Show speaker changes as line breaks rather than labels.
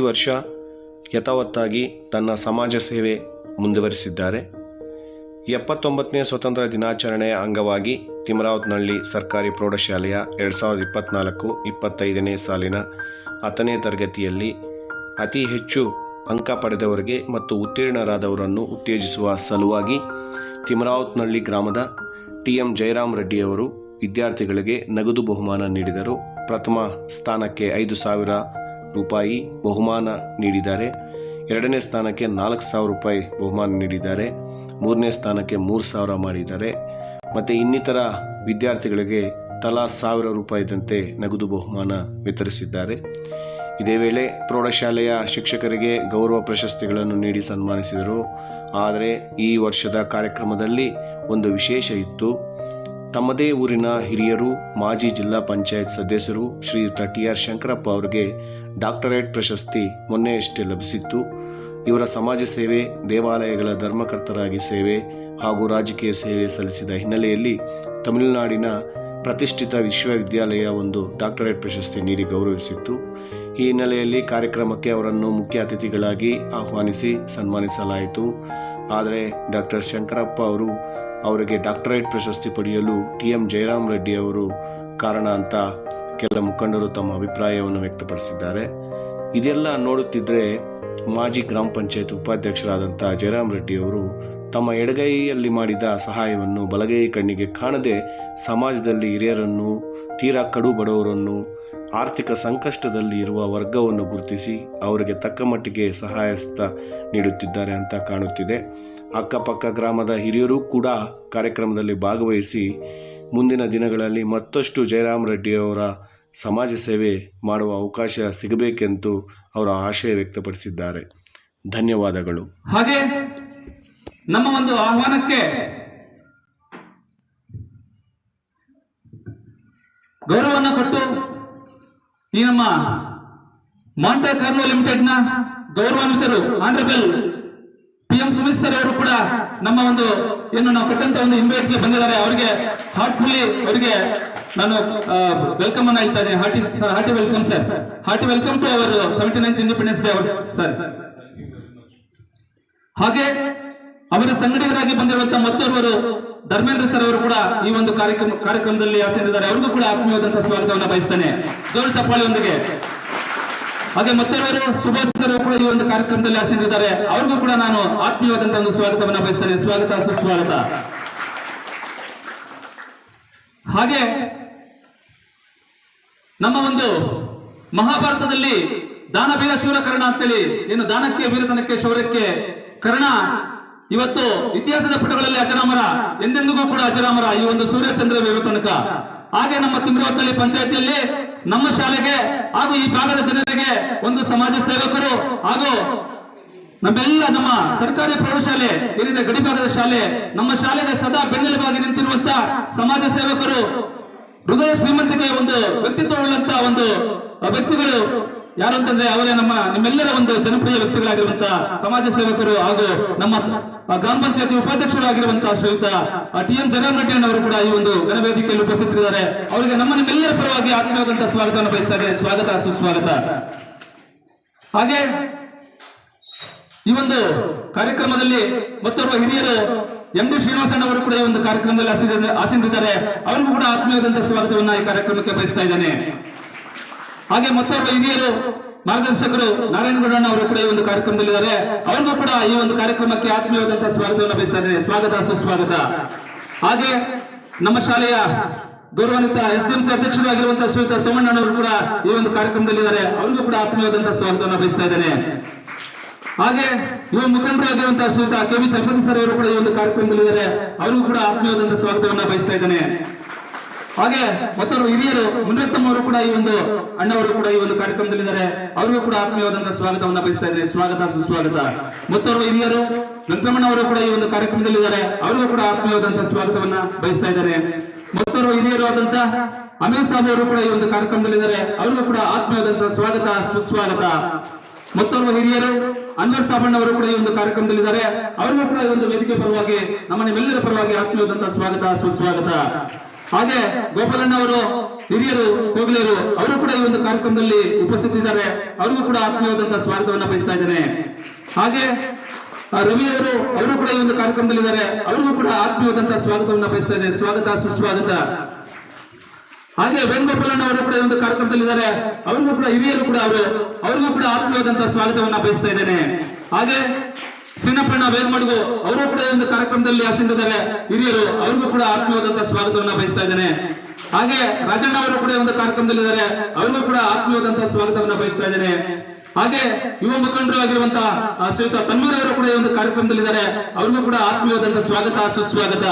ವರ್ಷ ಯಥಾವತ್ತಾಗಿ ತನ್ನ ಸಮಾಜ ಸೇವೆ ಮುಂದುವರಿಸಿದ್ದಾರೆ. 79ನೇ ಸ್ವತಂತ್ರ ದಿನಾಚರಣೆಯ ಅಂಗವಾಗಿ ತಿಮರಾವತ್ನಹಳ್ಳಿ ಸರ್ಕಾರಿ ಪ್ರೌಢಶಾಲೆಯ 2024-25ನೇ ಸಾಲಿನ 10ನೇ ತರಗತಿಯಲ್ಲಿ ಅತಿ ಹೆಚ್ಚು ಅಂಕ ಪಡೆದವರಿಗೆ ಮತ್ತು ಉತ್ತೀರ್ಣರಾದವರನ್ನು ಉತ್ತೇಜಿಸುವ ಸಲುವಾಗಿ ತಿಮರಾವತ್ನಹಳ್ಳಿ ಗ್ರಾಮದ TM ಜಯರಾಮ್ ರೆಡ್ಡಿಯವರು ವಿದ್ಯಾರ್ಥಿಗಳಿಗೆ ನಗದು ಬಹುಮಾನ ನೀಡಿದರು. ಪ್ರಥಮ ಸ್ಥಾನಕ್ಕೆ 5,000 ರೂಪಾಯಿ ಬಹುಮಾನ ನೀಡಿದ್ದಾರೆ. 2ನೇ ಸ್ಥಾನಕ್ಕೆ 4,000 ರೂಪಾಯಿ ಬಹುಮಾನ ನೀಡಿದ್ದಾರೆ. 3ನೇ ಸ್ಥಾನಕ್ಕೆ 3,000 ಮಾಡಿದ್ದಾರೆ. ಮತ್ತು ಇನ್ನಿತರ ವಿದ್ಯಾರ್ಥಿಗಳಿಗೆ ತಲಾ 1,000 ರೂಪಾಯಿದಂತೆ ನಗದು ಬಹುಮಾನ ವಿತರಿಸಿದ್ದಾರೆ. ಇದೇ ವೇಳೆ ಪ್ರೌಢಶಾಲೆಯ ಶಿಕ್ಷಕರಿಗೆ ಗೌರವ ಪ್ರಶಸ್ತಿಗಳನ್ನು ನೀಡಿ ಸನ್ಮಾನಿಸಿದರು. ಆದರೆ ಈ ವರ್ಷದ ಕಾರ್ಯಕ್ರಮದಲ್ಲಿ ಒಂದು ವಿಶೇಷ ಇತ್ತು. ತಮ್ಮದೇ ಊರಿನ ಹಿರಿಯರು, ಮಾಜಿ ಜಿಲ್ಲಾ ಪಂಚಾಯತ್ ಸದಸ್ಯರು ಶ್ರೀಯುತ TR ಶಂಕರಪ್ಪ ಅವರಿಗೆ ಡಾಕ್ಟರೇಟ್ ಪ್ರಶಸ್ತಿ ಮೊನ್ನೆಯಷ್ಟೇ ಲಭಿಸಿತ್ತು. ಇವರ ಸಮಾಜ ಸೇವೆ, ದೇವಾಲಯಗಳ ಧರ್ಮಕರ್ತರಾಗಿ ಸೇವೆ ಹಾಗೂ ರಾಜಕೀಯ ಸೇವೆ ಸಲ್ಲಿಸಿದ ಹಿನ್ನೆಲೆಯಲ್ಲಿ ತಮಿಳುನಾಡಿನ ಪ್ರತಿಷ್ಠಿತ ವಿಶ್ವವಿದ್ಯಾಲಯ ಒಂದು ಡಾಕ್ಟರೇಟ್ ಪ್ರಶಸ್ತಿ ನೀಡಿ ಗೌರವಿಸಿತ್ತು. ಈ ಹಿನ್ನೆಲೆಯಲ್ಲಿ ಕಾರ್ಯಕ್ರಮಕ್ಕೆ ಅವರನ್ನು ಮುಖ್ಯ ಅತಿಥಿಗಳಾಗಿ ಆಹ್ವಾನಿಸಿ ಸನ್ಮಾನಿಸಲಾಯಿತು. ಆದರೆ ಡಾಕ್ಟರ್ ಶಂಕರಪ್ಪ ಅವರಿಗೆ ಡಾಕ್ಟರೇಟ್ ಪ್ರಶಸ್ತಿ ಪಡೆಯಲು TM ಜಯರಾಮ್ ರೆಡ್ಡಿ ಅವರು ಕಾರಣ ಅಂತ ಕೆಲ ಮುಖಂಡರು ತಮ್ಮ ಅಭಿಪ್ರಾಯವನ್ನು ವ್ಯಕ್ತಪಡಿಸಿದ್ದಾರೆ. ಇದೆಲ್ಲ ನೋಡುತ್ತಿದ್ದರೆ ಮಾಜಿ ಗ್ರಾಮ ಪಂಚಾಯತ್ ಉಪಾಧ್ಯಕ್ಷರಾದಂಥ ಜಯರಾಮ್ ರೆಡ್ಡಿ ಅವರು ತಮ್ಮ ಎಡಗೈಯಲ್ಲಿ ಮಾಡಿದ ಸಹಾಯವನ್ನು ಬಲಗೈ ಕಣ್ಣಿಗೆ ಕಾಣದೆ ಸಮಾಜದಲ್ಲಿ ಹಿರಿಯರನ್ನು, ತೀರಾ ಕಡು ಬಡವರನ್ನು, ಆರ್ಥಿಕ ಸಂಕಷ್ಟದಲ್ಲಿ ಇರುವ ವರ್ಗವನ್ನು ಗುರುತಿಸಿ ಅವರಿಗೆ ತಕ್ಕ ಮಟ್ಟಿಗೆ ಸಹಾಯಸ್ತ ನೀಡುತ್ತಿದ್ದಾರೆ ಅಂತ ಕಾಣುತ್ತಿದೆ. ಅಕ್ಕಪಕ್ಕ ಗ್ರಾಮದ ಹಿರಿಯರು ಕೂಡ ಕಾರ್ಯಕ್ರಮದಲ್ಲಿ ಭಾಗವಹಿಸಿ ಮುಂದಿನ ದಿನಗಳಲ್ಲಿ ಮತ್ತಷ್ಟು ಜಯರಾಮ್ ರೆಡ್ಡಿಯವರ ಸಮಾಜ ಸೇವೆ ಮಾಡುವ ಅವಕಾಶ ಸಿಗಬೇಕೆಂದು ಅವರ ಆಶಯ ವ್ಯಕ್ತಪಡಿಸಿದ್ದಾರೆ. ಧನ್ಯವಾದಗಳು.
ಹಾಗೆ ನಮ್ಮ ಒಂದು ಆಹ್ವಾನಕ್ಕೆ ಗೌರವವನ್ನು ಕೊಟ್ಟು ಈ ನಮ್ಮ ಮಾಂಟೆ ಕಾರ್ಲೋ ಲಿಮಿಟೆಡ್ನ ಗೌರವಾನ್ವಿತರು ಆನರಬಲ್ PM ಸುಮಿತ್ ಸರ್ ಅವರು ಕೂಡ ನಮ್ಮ ಒಂದು ಏನು ನಾವು ಕೊಟ್ಟಂತ ಒಂದು ಇನ್ವೈಟ್ಗೆ ಬಂದಿದ್ದಾರೆ. ಅವರಿಗೆ ಹಾರ್ಟ್ಫುಲ್ಲಿ ಅವರಿಗೆ ನಾನು ವೆಲ್ಕಮ್ ಅನ್ನು ಹೇಳ್ತಾ ಇದ್ದೇನೆ. Hearty welcome sir. Hearty welcome to our 79th independence day sir. ಹಾಗೆ ಅವರ ಸಂಘಟಕರಾಗಿ ಬಂದಿರುವಂತಹ ಮತ್ತೋರ್ವರು ಧರ್ಮೇಂದ್ರ ಸರ್ ಅವರು ಕೂಡ ಈ ಒಂದು ಕಾರ್ಯಕ್ರಮದಲ್ಲಿ ಆಸೀನರಿದ್ದಾರೆ. ಅವ್ರಿಗೂ ಕೂಡ ಆತ್ಮೀಯವಾದಂತಹ ಸ್ವಾಗತವನ್ನು ಬಯಸ್ತೇನೆ ಜೋರು ಚಪ್ಪಾಳೆಯೊಂದಿಗೆ. ಹಾಗೆ ಮತ್ತೋರ್ವರು ಸುಭಾಷ್ ಸರ್ ಕೂಡ ಈ ಒಂದು ಕಾರ್ಯಕ್ರಮದಲ್ಲಿ ಆಸೀನರಿದ್ದಾರೆ. ಅವ್ರಿಗೂ ಕೂಡ ನಾನು ಆತ್ಮೀಯವಾದಂತಹ ಒಂದು ಸ್ವಾಗತವನ್ನು ಬಯಸ್ತೇನೆ. ಸ್ವಾಗತ, ಸುಸ್ವಾಗತ. ಹಾಗೆ ನಮ್ಮ ಒಂದು ಮಹಾಭಾರತದಲ್ಲಿ ದಾನವೀರ ಶೂರ ಕರ್ಣ ಅಂತೇಳಿ ಏನು ದಾನಕ್ಕೆ, ವೀರತನಕ್ಕೆ, ಶೌರ್ಯಕ್ಕೆ ಕರ್ಣ ಇವತ್ತು ಇತಿಹಾಸದ ಪುಟಗಳಲ್ಲಿ ಅಜರಾಮರ, ಎಂದೆಂದಿಗೂ ಕೂಡ ಅಜರಾಮರ ಈ ಒಂದು ಸೂರ್ಯಚಂದ್ರ ತನಕ. ಹಾಗೆ ನಮ್ಮ ತಿಮರಾವತ್ನಹಳ್ಳಿ ಪಂಚಾಯತಿಯಲ್ಲಿ ನಮ್ಮ ಶಾಲೆಗೆ ಹಾಗೂ ಈ ಭಾಗದ ಜನರಿಗೆ ಒಂದು ಸಮಾಜ ಸೇವಕರು ಹಾಗೂ ನಮ್ಮ ಸರ್ಕಾರಿ ಪ್ರೌಢಶಾಲೆ ಏನಿದೆ ಗಡಿಭಾಗದ ಶಾಲೆ, ನಮ್ಮ ಶಾಲೆಗೆ ಸದಾ ಬೆನ್ನೆಲುಬಾಗಿ ನಿಂತಿರುವಂತ ಸಮಾಜ ಸೇವಕರು, ಹೃದಯ ಶ್ರೀಮಂತಿಕೆ ಒಂದು ವ್ಯಕ್ತಿತ್ವವುಳ್ಳಂತ ಒಂದು ವ್ಯಕ್ತಿಗಳು ಯಾರು ಅಂತಂದ್ರೆ ಅವರೇ ನಿಮ್ಮೆಲ್ಲರ ಒಂದು ಜನಪ್ರಿಯ ವ್ಯಕ್ತಿಗಳಾಗಿರುವಂತಹ ಸಮಾಜ ಸೇವಕರು ಹಾಗೂ ನಮ್ಮ ಗ್ರಾಮ ಪಂಚಾಯತಿ ಉಪಾಧ್ಯಕ್ಷರು ಆಗಿರುವಂತಹ ಶ್ರೀಯುತ TM ಜಯರಾಮ್ ರೆಡ್ಡಿ ಅವರು ಕೂಡ ಈ ಒಂದು ಘನವೇದಿಕೆಯಲ್ಲಿ ಉಪಸ್ಥಿತರಿದ್ದಾರೆ. ಅವರಿಗೆ ನಿಮ್ಮೆಲ್ಲರ ಪರವಾಗಿ ಆತ್ಮೀಯವಾದಂತಹ ಸ್ವಾಗತವನ್ನು ಬಯಸ್ತಾ ಇದೆ. ಸ್ವಾಗತ, ಸುಸ್ವಾಗತ. ಹಾಗೆ ಈ ಒಂದು ಕಾರ್ಯಕ್ರಮದಲ್ಲಿ ಮತ್ತೋರ್ವ ಹಿರಿಯರು MD ಶ್ರೀನಿವಾಸಣ್ಣ ಅವರು ಕೂಡ ಈ ಒಂದು ಕಾರ್ಯಕ್ರಮದಲ್ಲಿ ಆಸೀನರಿದ್ದಾರೆ. ಅವರಿಗೂ ಕೂಡ ಆತ್ಮೀಯವಾದಂತಹ ಸ್ವಾಗತವನ್ನ ಈ ಕಾರ್ಯಕ್ರಮಕ್ಕೆ ಬಯಸ್ತಾ ಇದ್ದೇನೆ. ಹಾಗೆ ಮತ್ತೊಬ್ಬ ಹಿರಿಯರು ಮಾರ್ಗದರ್ಶಕರು ನಾರಾಯಣಗೌಡಣ್ಣ ಅವರು ಕೂಡ ಈ ಒಂದು ಕಾರ್ಯಕ್ರಮದಲ್ಲಿದ್ದಾರೆ. ಅವ್ರಿಗೂ ಕೂಡ ಈ ಒಂದು ಕಾರ್ಯಕ್ರಮಕ್ಕೆ ಆತ್ಮೀಯವಾದಂತಹ ಸ್ವಾಗತವನ್ನು ಬಯಸ್ತಾ ಇದ್ದೇನೆ. ಸ್ವಾಗತ, ಸುಸ್ವಾಗತ. ಹಾಗೆ ನಮ್ಮ ಶಾಲೆಯ ಗೌರವಾನ್ವಿತ SDMC ಅಧ್ಯಕ್ಷರು ಆಗಿರುವಂತಹ ಶ್ರೀಯುತ ಸೋಮಣ್ಣನವರು ಕೂಡ ಈ ಒಂದು ಕಾರ್ಯಕ್ರಮದಲ್ಲಿದ್ದಾರೆ. ಅವ್ರಿಗೂ ಕೂಡ ಆತ್ಮೀಯವಾದಂತಹ ಸ್ವಾಗತವನ್ನು ಬಯಸ್ತಾ ಇದ್ದೇನೆ. ಹಾಗೆ ಯುವ ಮುಖಂಡರಾಗಿರುವಂತಹ ಶ್ರೀಯುತ KV ಚಲಪತಿ ಸರ್ ಅವರು ಕೂಡ ಈ ಒಂದು ಕಾರ್ಯಕ್ರಮದಲ್ಲಿದ್ದಾರೆ. ಅವ್ರಿಗೂ ಕೂಡ ಆತ್ಮೀಯವಾದಂತಹ ಸ್ವಾಗತವನ್ನು ಬಯಸ್ತಾ ಇದ್ದೇನೆ. ಹಾಗೆ ಮತ್ತೊರು ಹಿರಿಯರು ಮುನಿರತ್ನಂ ಅವರು ಕೂಡ ಈ ಒಂದು ಅಣ್ಣವರು ಕೂಡ ಈ ಒಂದು ಕಾರ್ಯಕ್ರಮದಲ್ಲಿದ್ದಾರೆ. ಅವರಿಗೂ ಕೂಡ ಆತ್ಮೀಯವಾದಂತಹ ಸ್ವಾಗತವನ್ನು ಬಯಸ್ತಾ ಇದ್ದೇನೆ. ಸ್ವಾಗತ, ಸುಸ್ವಾಗತ. ಮತ್ತೋರ್ವ ಹಿರಿಯರು ವೆಂಕಟರಮಣ ಅವರು ಕೂಡ ಈ ಒಂದು ಕಾರ್ಯಕ್ರಮದಲ್ಲಿದ್ದಾರೆ. ಅವರಿಗೂ ಕೂಡ ಆತ್ಮೀಯವಾದಂತಹ ಸ್ವಾಗತವನ್ನ ಬಯಸ್ತಾ ಇದ್ದೇನೆ. ಮತ್ತೋರ್ವ ಹಿರಿಯರು ಆದಂತಹ ಅಮೀರ್ ಸಾಬ್ ಅವರು ಕೂಡ ಈ ಒಂದು ಕಾರ್ಯಕ್ರಮದಲ್ಲಿದ್ದಾರೆ. ಅವರಿಗೂ ಕೂಡ ಆತ್ಮೀಯವಾದಂತಹ ಸ್ವಾಗತ, ಸುಸ್ವಾಗತ. ಮತ್ತೋರ್ವ ಹಿರಿಯರು ಅನ್ವರ್ ಸಾಬಣ್ಣ ಅವರು ಕೂಡ ಈ ಒಂದು ಕಾರ್ಯಕ್ರಮದಲ್ಲಿದ್ದಾರೆ. ಅವರಿಗೂ ಕೂಡ ಈ ಒಂದು ವೇದಿಕೆ ಪರವಾಗಿ ನಿಮ್ಮೆಲ್ಲರ ಪರವಾಗಿ ಆತ್ಮೀಯವಾದಂತಹ ಸ್ವಾಗತ, ಸುಸ್ವಾಗತ. ಹಾಗೆ ಗೋಪಾಲಣ್ಣ ಅವರು ಹಿರಿಯರು ಕೋಗಿಲೆಯರು ಅವರು ಕೂಡ ಈ ಒಂದು ಕಾರ್ಯಕ್ರಮದಲ್ಲಿ ಉಪಸ್ಥಿತಿದ್ದಾರೆ. ಅವ್ರಿಗೂ ಕೂಡ ಆತ್ಮೀಯವಾದಂತಹ ಸ್ವಾಗತವನ್ನ ಬಯಸ್ತಾ ಇದ್ದೇನೆ. ಹಾಗೆ ರವಿ ಅವರು ಕೂಡ ಈ ಒಂದು ಕಾರ್ಯಕ್ರಮದಲ್ಲಿ ಇದ್ದಾರೆ. ಅವ್ರಿಗೂ ಕೂಡ ಆತ್ಮೀಯವಾದಂತಹ ಸ್ವಾಗತವನ್ನ ಬಯಸ್ತಾ ಇದ್ದೇನೆ. ಸ್ವಾಗತ ಸುಸ್ವಾಗತ. ಹಾಗೆ ವೇಣುಗೋಪಾಲಣ್ಣ ಅವರು ಕೂಡ ಈ ಒಂದು ಕಾರ್ಯಕ್ರಮದಲ್ಲಿ ಇದ್ದಾರೆ. ಅವ್ರಿಗೂ ಕೂಡ ಹಿರಿಯರು ಕೂಡ ಅವ್ರಿಗೂ ಕೂಡ ಆತ್ಮೀಯವಾದಂತಹ ಸ್ವಾಗತವನ್ನ ಬಯಸ್ತಾ ಇದ್ದೇನೆ. ಹಾಗೆ ಶ್ರೀನಪ್ಪಣ್ಣ ವೇಲ್ಮಡುಗು ಅವರು ಕೂಡ ಈ ಒಂದು ಕಾರ್ಯಕ್ರಮದಲ್ಲಿ ಆಸೀನರಿದ್ದಾರೆ. ಹಿರಿಯರು ಅವ್ರಿಗೂ ಕೂಡ ಆತ್ಮೀಯವಾದಂತಹ ಸ್ವಾಗತವನ್ನ ಬಯಸ್ತಾ ಇದ್ದೇನೆ. ಹಾಗೆ ರಾಜಣ್ಣ ಅವರು ಕೂಡ ಈ ಒಂದು ಕಾರ್ಯಕ್ರಮದಲ್ಲಿ ಇದ್ದಾರೆ. ಅವ್ರಿಗೂ ಕೂಡ ಆತ್ಮೀಯವಾದಂತಹ ಸ್ವಾಗತವನ್ನ ಬಯಸ್ತಾ ಇದ್ದೇನೆ. ಹಾಗೆ ಯುವ ಮುಖಂಡರು ಆಗಿರುವಂತಹ ಶ್ರೀಯುತ ತನ್ವೀರ್ ಅವರು ಕೂಡ ಈ ಒಂದು ಕಾರ್ಯಕ್ರಮದಲ್ಲಿ ಇದ್ದಾರೆ. ಅವ್ರಿಗೂ ಕೂಡ ಆತ್ಮೀಯವಾದಂತಹ ಸ್ವಾಗತ ಸುಸ್ವಾಗತ.